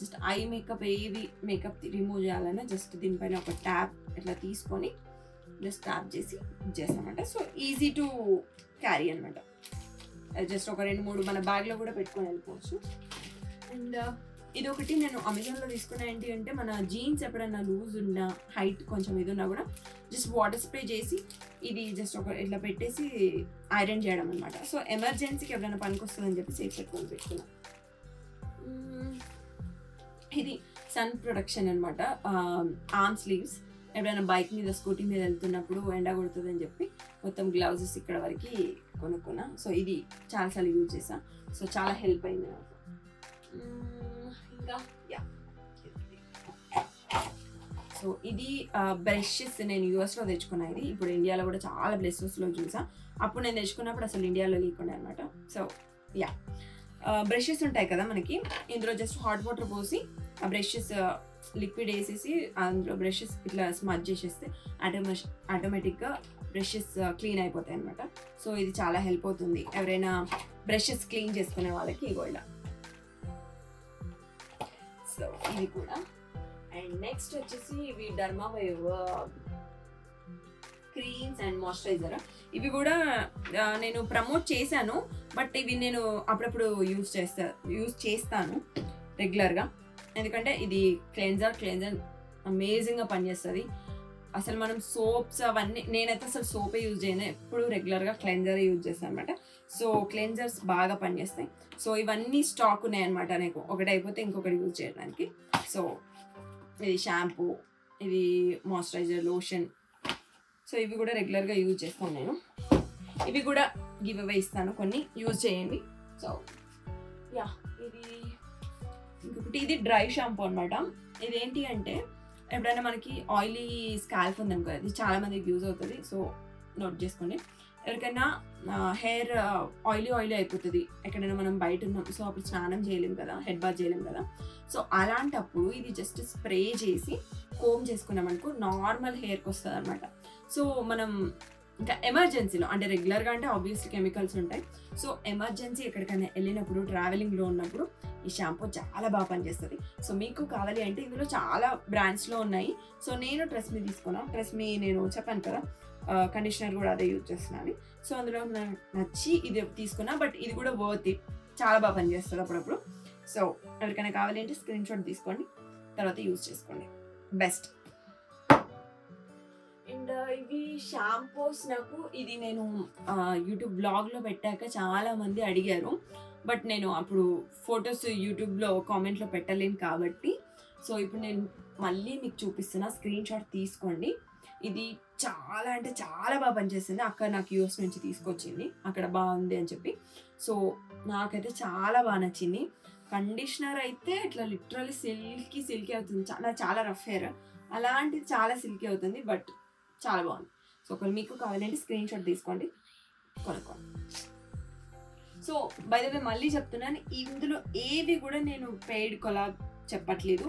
జస్ట్ ఐ మేకప్ ఏవి మేకప్ రిమూవ్ చేయాలన్నా జస్ట్ దీనిపైన ఒక ట్యాప్ ఇట్లా తీసుకొని జస్ట్ ట్యాప్ చేసి చేస్తామంట. సో ఈజీ టు క్యారీ అనమాట. జస్ట్ ఒక 2-3 మన బ్యాగ్లో కూడా పెట్టుకొని వెళ్ళిపోవచ్చు. అండ్ ఇది ఒకటి నేను అమెజాన్లో తీసుకున్నా. ఏంటి అంటే మన జీన్స్ ఎప్పుడైనా లూజ్ ఉన్నా, హైట్ కొంచెం ఇది ఉన్నా కూడా జస్ట్ వాటర్ స్ప్రే చేసి ఇది జస్ట్ ఒక ఇట్లా పెట్టేసి ఐరన్ చేయడం అనమాట. సో ఎమర్జెన్సీకి ఎప్పుడైనా పనికి వస్తుందని చెప్పి సేఫ్ పెట్టుకొని పెట్టుకున్నా. ఇది సన్ ప్రొటెక్షన్ అనమాట, ఆర్మ్ స్లీవ్స్. ఎప్పుడైనా బైక్ మీద స్కూటీ మీద వెళ్తున్నప్పుడు ఎండ కొడుతుంది అని చెప్పి మొత్తం గ్లౌజెస్ ఇక్కడ వరకు కొనుక్కున్నా. సో ఇది చాలాసార్లు యూజ్ చేసాను. సో చాలా హెల్ప్ అయింది నాకు. ఇంకా సో ఇది బ్రషెస్ నేను యూఎస్లో తెచ్చుకున్నా. ఇది ఇప్పుడు ఇండియాలో కూడా చాలా ప్లేసెస్లో చూసా. అప్పుడు నేను తెచ్చుకున్నప్పుడు అసలు ఇండియాలో లేకుండా అనమాట. సో బ్రషెస్ ఉంటాయి కదా మనకి, ఇందులో జస్ట్ హాట్ వాటర్ పోసి ఆ బ్రషెస్ లిక్విడ్ వేసేసి అందులో బ్రషెస్ ఇట్లా స్మజ్ చేసేస్తే ఆటోమేటిక్గా బ్రషెస్ క్లీన్ అయిపోతాయి అనమాట. సో ఇది చాలా హెల్ప్ అవుతుంది ఎవరైనా బ్రషెస్ క్లీన్ చేసుకునే వాళ్ళకి. ఇగో ఇలా. సో ఇది కూడా. అండ్ నెక్స్ట్ వచ్చేసి ఇవి డర్మావేవ్ క్రీమ్స్ అండ్ మాయిశ్చరైజర్. ఇవి కూడా నేను ప్రమోట్ చేశాను, బట్ ఇవి నేను అప్పుడప్పుడు యూజ్ చేస్తాను రెగ్యులర్గా. ఎందుకంటే ఇది క్లెన్జర్ అమేజింగ్గా పనిచేస్తుంది. అసలు మనం సోప్స్ అవన్నీ, నేనైతే అసలు సోపే యూజ్ చేయను, ఎప్పుడు రెగ్యులర్గా క్లెన్జర్ యూజ్ చేస్తాను అనమాట. సో క్లెన్జర్స్ బాగా పనిచేస్తాయి. సో ఇవన్నీ స్టాక్ ఉన్నాయన్నమాట నాకు, ఒకటి అయిపోతే ఇంకొకటి యూజ్ చేయడానికి. సో ఇది షాంపూ, ఇది మాయిశ్చరైజర్, లోషన్. సో ఇవి కూడా రెగ్యులర్గా యూజ్ చేస్తాను నేను. ఇవి కూడా గివ్ అవే ఇస్తాను, కొన్ని యూజ్ చేయండి. సో యా, ఇది ఇంకొకటి, ఇది డ్రై షాంపూ అనమాట. ఇదేంటి అంటే ఎప్పుడైనా మనకి ఆయిలీ స్కాల్ప్ ఉందనుకో, ఇది చాలా మందికి యూజ్ అవుతుంది. సో నోట్ చేసుకోండి. ఎవరికైనా హెయిర్ ఆయిలీ అయిపోతుంది, ఎక్కడైనా మనం బయట ఉన్నాం, సో అప్పుడు స్నానం చేయలేం కదా, హెడ్ బాత్ చేయలేం కదా. సో అలాంటప్పుడు ఇది జస్ట్ స్ప్రే చేసి కోమ్ చేసుకున్నామనుకో నార్మల్ హెయిర్కి వస్తుంది అనమాట. సో మనం ఇంకా ఎమర్జెన్సీలో, అంటే రెగ్యులర్గా అంటే ఆబ్వియస్లీ కెమికల్స్ ఉంటాయి. సో ఎమర్జెన్సీ ఎక్కడికైనా వెళ్ళినప్పుడు, ట్రావెలింగ్లో ఉన్నప్పుడు ఈ షాంపూ చాలా బాగా పనిచేస్తుంది. సో మీకు కావాలి అంటే ఇందులో చాలా బ్రాండ్స్లో ఉన్నాయి. సో నేను ట్రెస్మీ తీసుకున్నాను. ట్రెస్మీ నేను చెప్పాను కదా, కండిషనర్ కూడా అదే యూజ్ చేస్తున్నాను. సో అందులో నచ్చి ఇది తీసుకున్నా, బట్ ఇది కూడా వర్త్ ఇట్, చాలా బాగా పనిచేస్తుంది అప్పుడప్పుడు. సో ఎవరికైనా కావాలి అంటే స్క్రీన్ షాట్ తీసుకోండి, తర్వాత యూజ్ చేసుకోండి, బెస్ట్. అండ్ ఇవి షాంపూస్ నాకు, ఇది నేను యూట్యూబ్ బ్లాగ్లో పెట్టాక చాలా మంది అడిగారు, బట్ నేను అప్పుడు ఫొటోస్ యూట్యూబ్లో కామెంట్లో పెట్టలేను కాబట్టి, సో ఇప్పుడు నేను మళ్ళీ మీకు చూపిస్తున్నా, స్క్రీన్ షాట్ తీసుకోండి. ఇది చాలా అంటే చాలా బాగా పనిచేస్తుంది. అక్కడ నాకు యూఎస్ నుంచి తీసుకొచ్చింది, అక్కడ బాగుంది అని చెప్పి. సో నాకైతే చాలా బాగా నచ్చింది. కండిషనర్ అయితే ఇట్లా లిటరల్లీ సిల్కీ అవుతుంది. చాలా రఫ్ హెయిర్, అలాంటిది చాలా సిల్కీ అవుతుంది, బట్ చాలా బాగుంది. సో ఒకవేళ మీకు కావాలంటే స్క్రీన్ షాట్ తీసుకోండి, కొనుక్కోండి. సో బై ద వే మళ్ళీ చెప్తున్నాను, ఇందులో ఏవి కూడా నేను పెయిడ్ కొలాబ్ చెప్పట్లేదు,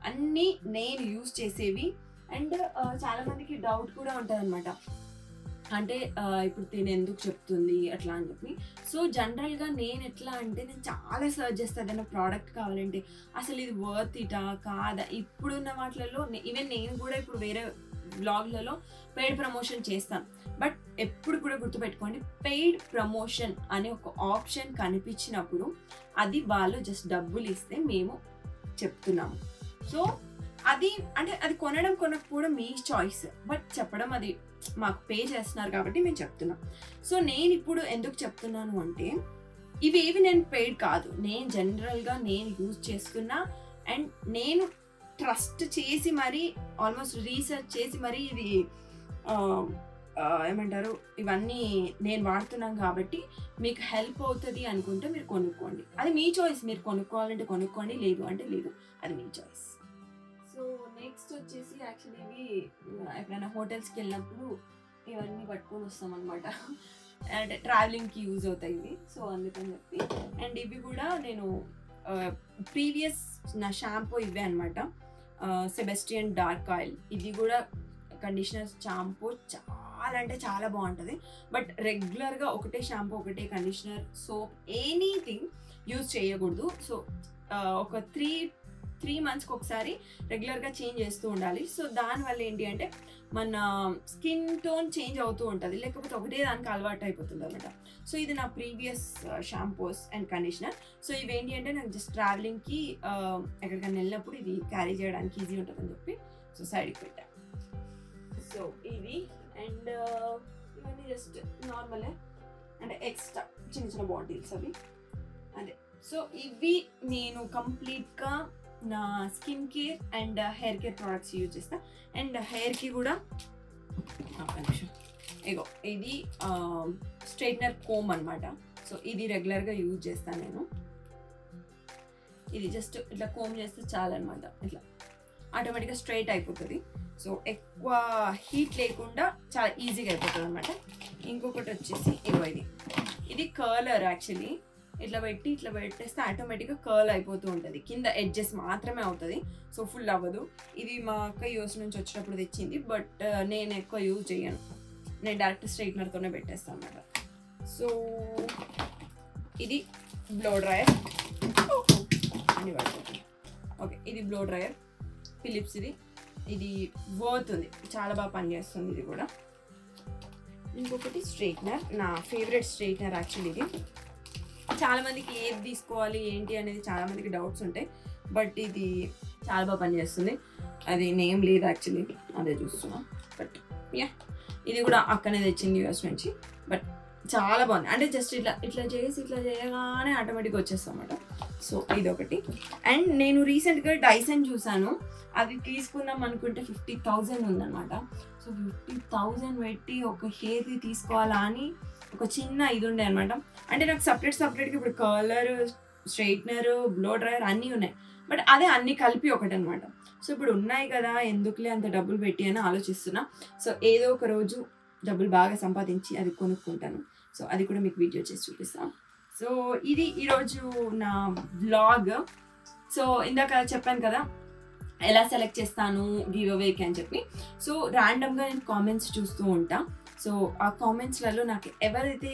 అన్నీ నేను యూజ్ చేసేవి. అండ్ చాలా మందికి డౌట్ కూడా ఉంటుంది అనమాట, అంటే ఇప్పుడు నేను ఎందుకు చెప్తుంది అట్లా అని చెప్పి. సో జనరల్గా నేను ఎట్లా అంటే, నేను చాలా సర్చ్ చేస్తాను ఏదైనా ప్రోడక్ట్ కావాలంటే, అసలు ఇది వర్త్ ఇటా కాదా. ఇప్పుడున్న వాటిలలో ఈవెన్ నేను కూడా ఇప్పుడు వేరే బ్లాగ్లలో పెయిడ్ ప్రమోషన్ చేస్తాను, బట్ ఎప్పుడు కూడా గుర్తుపెట్టుకోండి, పెయిడ్ ప్రమోషన్ అనే ఒక ఆప్షన్ కనిపించినప్పుడు అది వాళ్ళు జస్ట్ డబ్బులు ఇస్తే మేము చెప్తున్నాము. సో అది అంటే అది కొనకపోవడం మీ చాయిస్, బట్ చెప్పడం అది మాకు పే చేస్తున్నారు కాబట్టి మేము చెప్తున్నాం. సో నేను ఇప్పుడు ఎందుకు చెప్తున్నాను అంటే, ఇవేవి నేను పెయిడ్ కాదు, నేను జనరల్గా నేను యూజ్ చేస్తున్నా, అండ్ నేను ట్రస్ట్ చేసి మరీ, ఆల్మోస్ట్ రీసెర్చ్ చేసి మరీ ఇది ఏమంటారు, ఇవన్నీ నేను వాడుతున్నాను కాబట్టి మీకు హెల్ప్ అవుతుంది అనుకుంటే మీరు కొనుక్కోండి. అది మీ చాయిస్, మీరు కొనుక్కోవాలంటే కొనుక్కోండి, లేదు అంటే లేదు, అది మీ చాయిస్. సో నెక్స్ట్ వచ్చేసి యాక్చువల్లీ ఇవి ఎప్పుడైనా హోటల్స్కి వెళ్ళినప్పుడు ఇవన్నీ పట్టుకొని వస్తాం అనమాట, అంటే ట్రావెలింగ్కి యూజ్ అవుతాయి ఇవి. సో అందుకని చెప్పి. అండ్ ఇవి కూడా నేను ప్రీవియస్ నా షాంపూ ఇవే అనమాట, సెబెస్టియన్ డార్క్ ఆయిల్. ఇది కూడా కండిషనర్ షాంపూ చాలా అంటే చాలా బాగుంటుంది, బట్ రెగ్యులర్గా ఒకటే షాంపూ, ఒకటే కండిషనర్, సోప్, ఎనీథింగ్ యూజ్ చేయకూడదు. సో ఒక త్రీ మంత్స్కి ఒకసారి రెగ్యులర్గా చేంజ్ చేస్తూ ఉండాలి. సో దానివల్ల ఏంటి అంటే మన స్కిన్ టోన్ చేంజ్ అవుతూ ఉంటుంది, లేకపోతే ఒకటే దానికి అలవాటు అయిపోతుంది అనమాట. సో ఇది నా previous shampoos and conditioner. So ఇవేంటి అంటే నాకు జస్ట్ ట్రావెలింగ్కి ఎక్కడికైనా వెళ్ళినప్పుడు ఇది క్యారీ చేయడానికి ఈజీ ఉంటుందని చెప్పి సో సైడ్కి పెట్టాను. సో ఇవి అండ్ ఇవన్నీ జస్ట్ నార్మలే, అంటే ఎక్స్ట్రా చిన్న బాటిల్స్ అవి అదే. సో ఇవి నేను కంప్లీట్గా నా skin care and hair care products use చేస్తాను. అండ్ హెయిర్కి కూడా ఇగో ఇది స్ట్రైట్నర్ కోమ్ అనమాట. సో ఇది రెగ్యులర్గా యూజ్ చేస్తాను నేను. ఇది జస్ట్ ఇట్లా కోమ్ చేస్తే చాలన్నమాట, ఇట్లా ఆటోమేటిక్గా స్ట్రైట్ అయిపోతుంది. సో ఎక్కువ హీట్ లేకుండా చాలా ఈజీగా అయిపోతుంది అనమాట. ఇంకొకటి వచ్చేసి ఇగో ఇది కర్లర్. యాక్చువల్లీ ఇట్లా పెట్టేస్తే ఆటోమేటిక్గా కర్ల్ అయిపోతూ ఉంటుంది. కింద ఎడ్జెస్ మాత్రమే అవుతుంది, సో ఫుల్ అవ్వదు. ఇది మా అక్క యూఎస్ నుంచి వచ్చినప్పుడు తెచ్చింది, బట్ నేను ఎక్కువ యూజ్ చేయను. నేను డైరెక్ట్ స్ట్రైట్నర్తోనే పెట్టేస్తాను అన్నమాట. సో ఇది బ్లో డ్రైయర్ అని పడుతుంది. ఓకే, ఇది బ్లో డ్రైయర్ ఫిలిప్స్. ఇది వర్త్ ఉంది, చాలా బాగా పనిచేస్తుంది ఇది కూడా. ఇంకొకటి స్ట్రైట్నర్, నా ఫేవరెట్ స్ట్రైట్నర్ యాక్చువల్లీ. ఇది చాలామందికి ఏది తీసుకోవాలి ఏంటి అనేది చాలామందికి డౌట్స్ ఉంటాయి, బట్ ఇది చాలా బాగా పనిచేస్తుంది. అది నేమ్ లేదు యాక్చువల్లీ, అదే చూస్తున్నా. బట్ యా, ఇది కూడా అక్కనే తెచ్చింది యూఎస్ నుంచి, బట్ చాలా బాగుంది. అంటే జస్ట్ ఇట్లా చేయగానే ఆటోమేటిక్గా వచ్చేస్తాం అన్నమాట. సో ఇదొకటి. అండ్ నేను రీసెంట్గా డైసన్ చూసాను, అది తీసుకుందాం అనుకుంటే 50,000 ఉందన్నమాట. సో 50,000 పెట్టి ఒక హెయిర్ది తీసుకోవాలా అని ఒక చిన్న ఇది ఉండే అనమాట. అంటే నాకు సపరేట్గా ఇప్పుడు కలర్, స్ట్రైట్నర్, బ్లో డ్రైయర్ అన్నీ ఉన్నాయి, బట్ అదే అన్నీ కలిపి ఒకటి అనమాట. సో ఇప్పుడు ఉన్నాయి కదా, ఎందుకులే అంత డబ్బులు పెట్టి అని ఆలోచిస్తున్నా. సో ఏదో ఒక రోజు డబ్బులు బాగా సంపాదించి అది కొనుక్కుంటాను. సో అది కూడా మీకు వీడియో చేసి చూపిస్తాను. సో ఇది ఈరోజు నా వ్లాగ్. సో ఇందాక చెప్పాను కదా ఎలా సెలెక్ట్ చేస్తాను గివ్ అవేకి అని చెప్పి. సో ర్యాండమ్గా నేను కామెంట్స్ చూస్తూ ఉంటా. సో ఆ కామెంట్స్లలో నాకు ఎవరైతే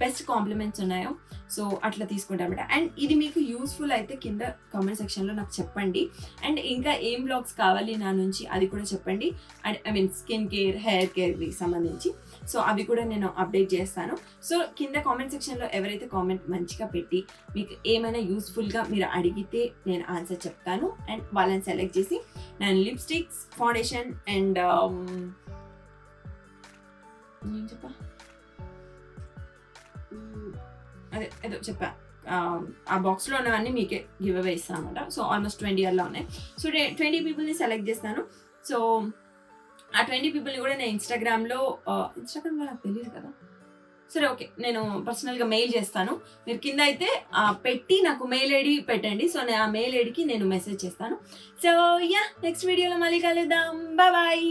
బెస్ట్ కాంప్లిమెంట్స్ ఉన్నాయో సో అట్లా తీసుకుంటాను అనమాట. అండ్ ఇది మీకు యూస్ఫుల్ అయితే కింద కామెంట్ సెక్షన్లో నాకు చెప్పండి. అండ్ ఇంకా ఏం వ్లాగ్స్ కావాలి నా నుంచి అది కూడా చెప్పండి. And I mean skin care, hair కేర్కి సంబంధించి. సో అవి కూడా నేను అప్డేట్ చేస్తాను. సో కింద కామెంట్ సెక్షన్లో ఎవరైతే కామెంట్ మంచిగా పెట్టి మీకు ఏమైనా యూస్ఫుల్గా మీరు అడిగితే నేను ఆన్సర్ చెప్తాను. అండ్ వాళ్ళని సెలెక్ట్ చేసి నేను లిప్స్టిక్స్, ఫౌండేషన్ అండ్ ఏం చెప్పా అదే ఏదో చెప్పా ఆ బాక్స్లో ఉన్నవన్నీ మీకే గివ్ అవే ఇస్తాను అనమాట. సో ఆల్మోస్ట్ 20 అలా ఉన్నాయి. సో 20 పీపుల్ని సెలెక్ట్ చేస్తాను. సో ఆ 20 పీపుల్ని కూడా నేను ఇన్స్టాగ్రామ్లో నాకు తెలియదు కదా, సరే ఓకే నేను పర్సనల్గా మెయిల్ చేస్తాను. మీరు కింద అయితే పెట్టి నాకు మెయిల్ ఐడి పెట్టండి. సో నేను ఆ మెయిల్ ఐడికి నేను మెసేజ్ చేస్తాను. సో యా, నెక్స్ట్ వీడియోలో మళ్ళీ కలుద్దాం. బాయ్.